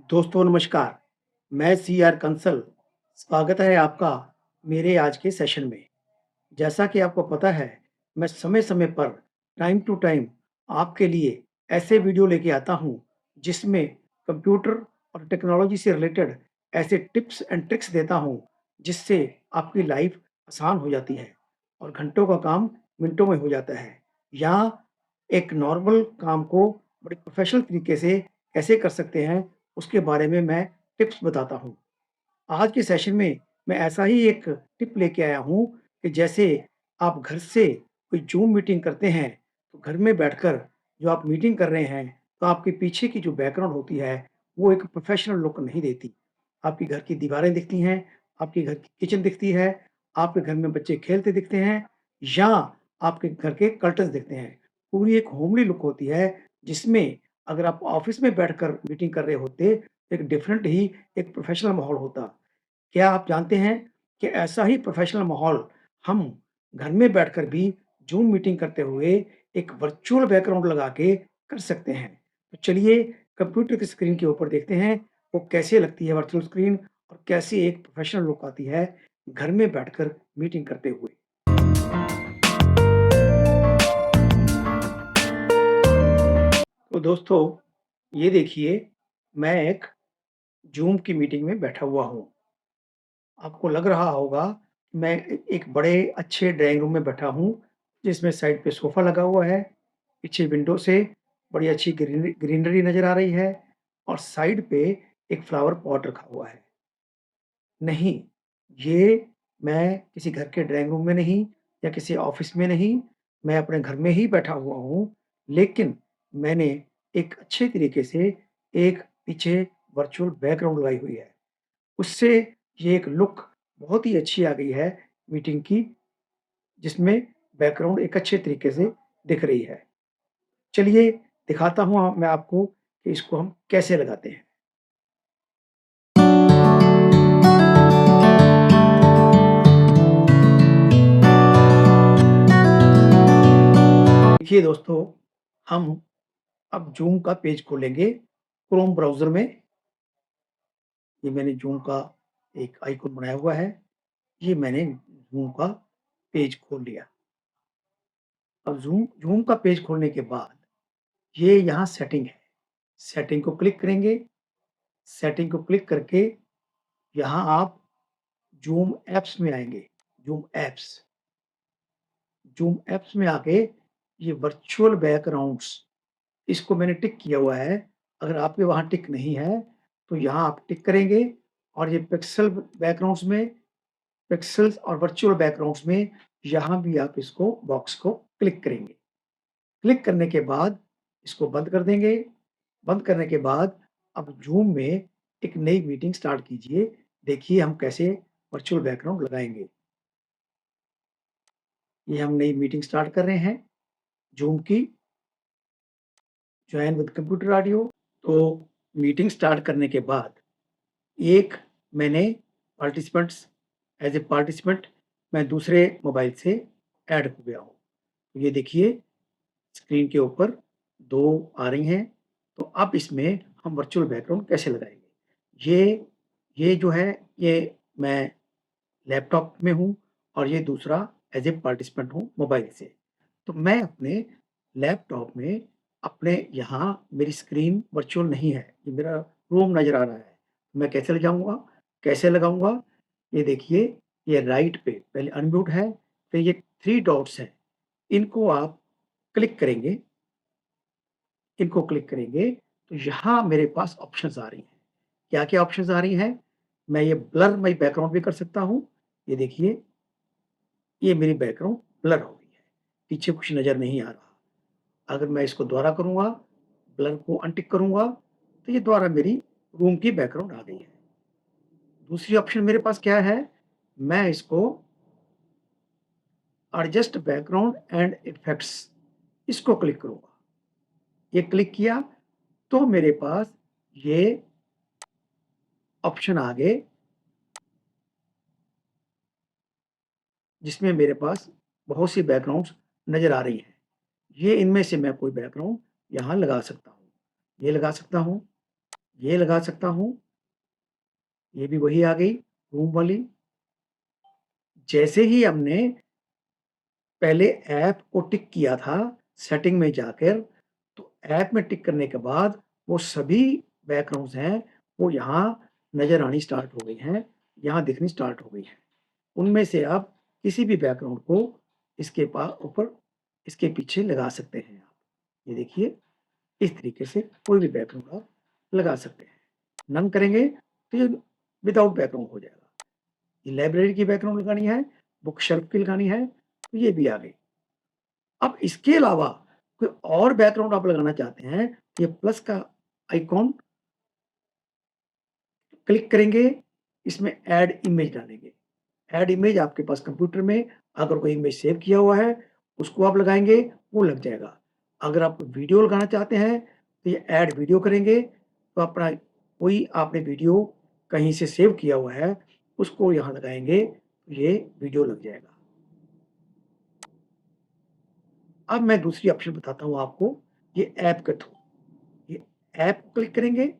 दोस्तों नमस्कार, मैं सी आर कंसल। स्वागत है आपका मेरे आज के सेशन में। जैसा कि आपको पता है, मैं समय-समय पर टाइम टू टाइम आपके लिए ऐसे वीडियो लेके आता हूँ, जिसमें कंप्यूटर और टेक्नोलॉजी से रिलेटेड ऐसे टिप्स एंड ट्रिक्स देता हूँ, जिससे आपकी लाइफ आसान हो जाती है और घंटों का काम मिनटों में हो जाता है। या एक नॉर्मल काम को बड़े प्रोफेशनल तरीके से कैसे कर सकते हैं, उसके बारे में मैं टिप्स बताता हूँ। आज के सेशन में मैं ऐसा ही एक टिप लेके आया हूँ कि जैसे आप घर से कोई ज़ूम मीटिंग करते हैं, तो घर में बैठकर जो आप मीटिंग कर रहे हैं, तो आपके पीछे की जो बैकग्राउंड होती है, वो एक प्रोफ़ेशनल लुक नहीं देती। आपके घर की दीवारें दिखती हैं, आपके घर की किचन दिखती है, आपके घर में बच्चे खेलते दिखते हैं या आपके घर के कर्टन्स दिखते हैं। पूरी एक होमली लुक होती है, जिसमें अगर आप ऑफ़िस में बैठकर मीटिंग कर रहे होते, एक डिफरेंट ही एक प्रोफ़ेशनल माहौल होता। क्या आप जानते हैं कि ऐसा ही प्रोफ़ेशनल माहौल हम घर में बैठकर भी ज़ूम मीटिंग करते हुए एक वर्चुअल बैकग्राउंड लगा के कर सकते हैं। तो चलिए कंप्यूटर की स्क्रीन के ऊपर देखते हैं वो कैसे लगती है वर्चुअल स्क्रीन और कैसे एक प्रोफ़ेशनल लुक आती है घर में बैठकर मीटिंग करते हुए। तो दोस्तों ये देखिए मैं एक ज़ूम की मीटिंग में बैठा हुआ हूँ। आपको लग रहा होगा मैं एक बड़े अच्छे ड्राइंग रूम में बैठा हूँ, जिसमें साइड पे सोफ़ा लगा हुआ है, पीछे विंडो से बड़ी अच्छी ग्रीनरी नज़र आ रही है और साइड पे एक फ्लावर पॉट रखा हुआ है। नहीं, ये मैं किसी घर के ड्राइंग रूम में नहीं या किसी ऑफ़िस में नहीं, मैं अपने घर में ही बैठा हुआ हूँ, लेकिन मैंने एक अच्छे तरीके से एक पीछे वर्चुअल बैकग्राउंड लगाई हुई है। उससे ये एक लुक बहुत ही अच्छी आ गई है मीटिंग की, जिसमें बैकग्राउंड एक अच्छे तरीके से दिख रही है। चलिए दिखाता हूँ मैं आपको कि इसको हम कैसे लगाते हैं। देखिए दोस्तों, हम अब ज़ूम का पेज खोलेंगे क्रोम ब्राउज़र में। ये मैंने ज़ूम का एक आइकन बनाया हुआ है। ये मैंने ज़ूम का पेज खोल लिया। अब ज़ूम ज़ूम का पेज खोलने के बाद ये यहाँ सेटिंग है। सेटिंग को क्लिक करेंगे। सेटिंग को क्लिक करके यहाँ आप ज़ूम ऐप्स में आएँगे। ज़ूम ऐप्स ज़ूम ऐप्स में आके ये वर्चुअल बैकग्राउंड्स इसको मैंने टिक किया हुआ है। अगर आपके वहाँ टिक नहीं है, तो यहाँ आप टिक करेंगे और ये पिक्सेल्स और वर्चुअल बैकग्राउंड्स में यहाँ भी आप इसको बॉक्स को क्लिक करेंगे। क्लिक करने के बाद इसको बंद कर देंगे। बंद करने के बाद अब ज़ूम में एक नई मीटिंग स्टार्ट कीजिए। देखिए हम कैसे वर्चुअल बैकग्राउंड लगाएँगे। ये हम नई मीटिंग स्टार्ट कर रहे हैं ज़ूम की, जॉइन विद कंप्यूटर ऑडियो। तो मीटिंग स्टार्ट करने के बाद एक मैंने पार्टिसिपेंट्स पार्टिसिपेंट मैं दूसरे मोबाइल से ऐड हो गया हूँ। ये देखिए स्क्रीन के ऊपर 2 आ रही हैं, तो अब इसमें हम वर्चुअल बैकग्राउंड कैसे लगाएँगे? ये जो है ये मैं लैपटॉप में हूँ और ये दूसरा पार्टिसिपेंट हूँ मोबाइल से। तो मैं अपने लैपटॉप में अपने यहाँ मेरी स्क्रीन वर्चुअल नहीं है, ये मेरा रूम नज़र आ रहा है। मैं कैसे ले जाऊँगा? कैसे लगाऊँगा? ये देखिए, ये राइट पे पहले अनम्यूट है, फिर ये 3 डॉट्स हैं, इनको आप क्लिक करेंगे। इनको क्लिक करेंगे, तो यहाँ मेरे पास ऑप्शंस आ रही हैं। क्या-क्या ऑप्शंस आ रही हैं? मैं ये ब्लर माय बैकग्राउंड भी कर सकता हूँ। ये देखिए, ये मेरी बैकग्राउंड ब्लर हो गई है, पीछे कुछ नज़र नहीं आ रहा। अगर मैं इसको दोबारा करूँगा, ब्लर को अनटिक करूँगा, तो ये दोबारा मेरी रूम की बैकग्राउंड आ गई है। दूसरी ऑप्शन मेरे पास क्या है? मैं इसको एडजस्ट बैकग्राउंड एंड इफेक्ट्स इसको क्लिक करूँगा। ये क्लिक किया, तो मेरे पास ये ऑप्शन आ गए, जिसमें मेरे पास बहुत सी बैकग्राउंड्स नज़र आ रही हैं। ये इनमें से मैं कोई बैकग्राउंड यहाँ लगा सकता हूँ। ये लगा सकता हूँ, ये लगा सकता हूँ, ये भी वही आ गई रूम वाली। जैसे ही हमने पहले ऐप को टिक किया था सेटिंग में जाकर, तो ऐप में टिक करने के बाद वो सभी बैकग्राउंड्स हैं, वो यहाँ नज़र आनी स्टार्ट हो गई हैं, यहाँ दिखनी स्टार्ट हो गई हैं। उनमें से आप किसी भी बैकग्राउंड को इसके ऊपर, इसके पीछे लगा सकते हैं आप। ये देखिए, इस तरीके से कोई भी बैकग्राउंड आप लगा सकते हैं। नन करेंगे तो ये विदाउट बैकग्राउंड हो जाएगा। ये लाइब्रेरी की बैकग्राउंड लगानी है, बुक शेल्फ की लगानी है, तो ये भी आ गई। अब इसके अलावा कोई और बैकग्राउंड आप लगाना चाहते हैं, तो ये प्लस का आइकॉन क्लिक करेंगे, इसमें ऐड इमेज डालेंगे। ऐड इमेज आपके पास कंप्यूटर में अगर कोई इमेज सेव किया हुआ है, उसको आप लगाएँगे, वो लग जाएगा। अगर आप वीडियो लगाना चाहते हैं, तो ये ऐड वीडियो करेंगे, तो अपना कोई आपने वीडियो कहीं से सेव किया हुआ है, उसको यहाँ लगाएँगे, तो ये वीडियो लग जाएगा। अब मैं दूसरी ऑप्शन बताता हूँ आपको, ये ऐप के थ्रू। ये ऐप क्लिक करेंगे,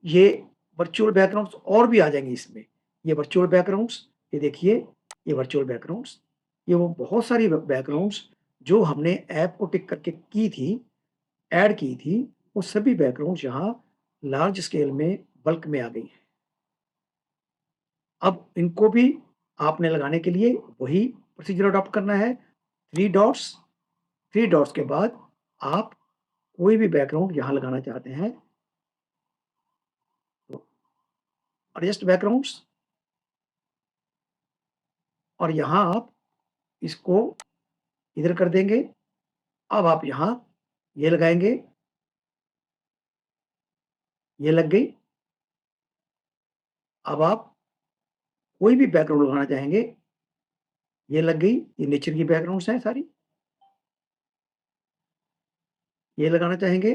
ये वर्चुअल बैकग्राउंड्स और भी आ जाएँगे इसमें। ये वर्चुअल बैकग्राउंड्स, ये देखिए, ये वर्चुअल बैकग्राउंड्स, ये वो बहुत सारी बैकग्राउंड्स जो हमने ऐप को टिक करके की थी, ऐड की थी, वो सभी बैकग्राउंड्स यहाँ लार्ज स्केल में बल्क में आ गई हैं। अब इनको भी आपने लगाने के लिए वही प्रोसीजर अडॉप्ट करना है। 3 डॉट्स, 3 डॉट्स के बाद आप कोई भी बैकग्राउंड यहाँ लगाना चाहते हैं, तो एडजस्ट बैकग्राउंड्स, और यहाँ आप इसको इधर कर देंगे। अब आप यहाँ ये लगाएँगे, ये लग गई। अब आप कोई भी बैकग्राउंड लगाना चाहेंगे, ये लग गई, ये नेचर की बैकग्राउंड्स हैं सारी। ये लगाना चाहेंगे,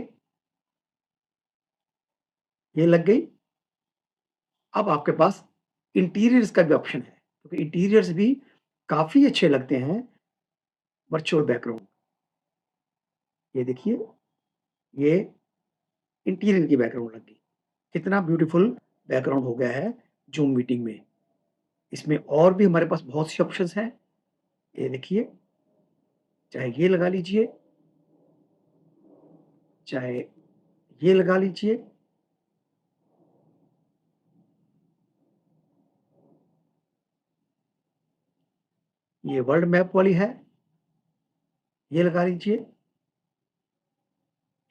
ये लग गई। अब आपके पास इंटीरियर्स का भी ऑप्शन है, क्योंकि इंटीरियर्स भी काफ़ी अच्छे लगते हैं वर्चुअल बैकग्राउंड। ये देखिए, ये इंटीरियर की बैकग्राउंड लग गई। कितना ब्यूटीफुल बैकग्राउंड हो गया है ज़ूम मीटिंग में। इसमें और भी हमारे पास बहुत सी ऑप्शंस हैं। ये देखिए, चाहे ये लगा लीजिए, चाहे ये लगा लीजिए। ये वर्ल्ड मैप वाली है, ये लगा लीजिए।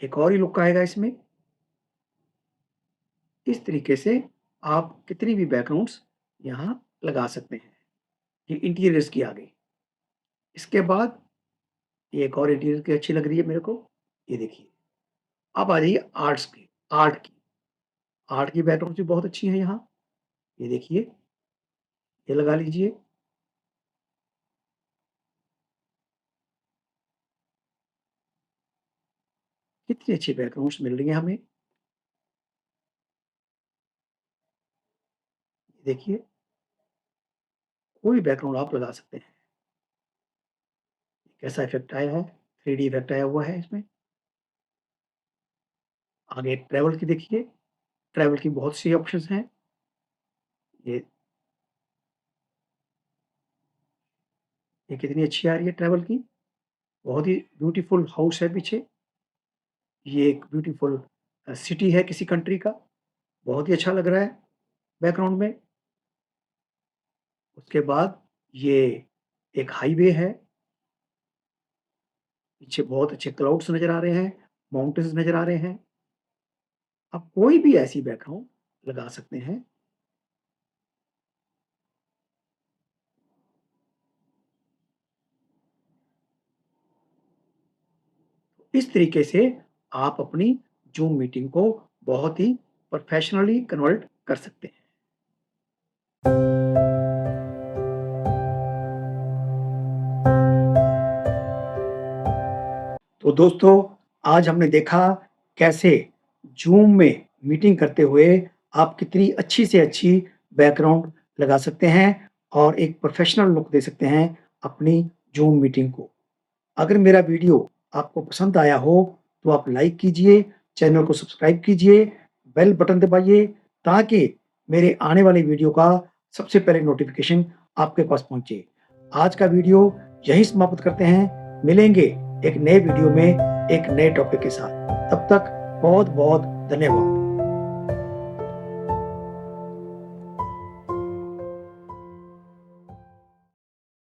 एक और ही लुक आएगा इसमें। इस तरीके से आप कितनी भी बैकग्राउंड्स यहाँ लगा सकते हैं। ये इंटीरियर्स की आ गई। इसके बाद ये एक और इंटीरियर की अच्छी लग रही है मेरे को। ये देखिए, अब आ जाइए आर्ट की। आर्ट की बैकग्राउंड्स भी बहुत अच्छी हैं यहाँ। ये देखिए, ये लगा लीजिए। कितनी अच्छी बैकग्राउंड्स मिल रही हैं हमें। देखिए, कोई बैकग्राउंड आप लगा सकते हैं। कैसा इफ़ेक्ट आया है, 3D इफ़ेक्ट आया हुआ है इसमें। आगे ट्रैवल की देखिए, ट्रैवल की बहुत सी ऑप्शंस हैं। ये ये कितनी अच्छी आ रही है ट्रैवल की। बहुत ही ब्यूटीफुल हाउस है पीछे। ये एक ब्यूटीफुल सिटी है किसी कंट्री का। बहुत ही अच्छा लग रहा है बैकग्राउंड में। उसके बाद ये एक हाईवे है। पीछे बहुत अच्छे क्लाउड्स नज़र आ रहे हैं, माउंटेन्स नज़र आ रहे हैं। आप कोई भी ऐसी बैकग्राउंड लगा सकते हैं। इस तरीके से आप अपनी ज़ूम मीटिंग को बहुत ही प्रोफेशनली कन्वर्ट कर सकते हैं। तो दोस्तों, आज हमने देखा कैसे ज़ूम में मीटिंग करते हुए आप कितनी अच्छी से अच्छी बैकग्राउंड लगा सकते हैं और एक प्रोफेशनल लुक दे सकते हैं अपनी ज़ूम मीटिंग को। अगर मेरा वीडियो आपको पसंद आया हो तो आप लाइक कीजिए, चैनल को सब्सक्राइब कीजिए, बेल बटन दबाइए ताकि मेरे आने वाले वीडियो का सबसे पहले नोटिफिकेशन आपके पास पहुंचे। आज का वीडियो यहीं समाप्त करते हैं। मिलेंगे एक नए वीडियो में एक नए टॉपिक के साथ। तब तक बहुत-बहुत धन्यवाद।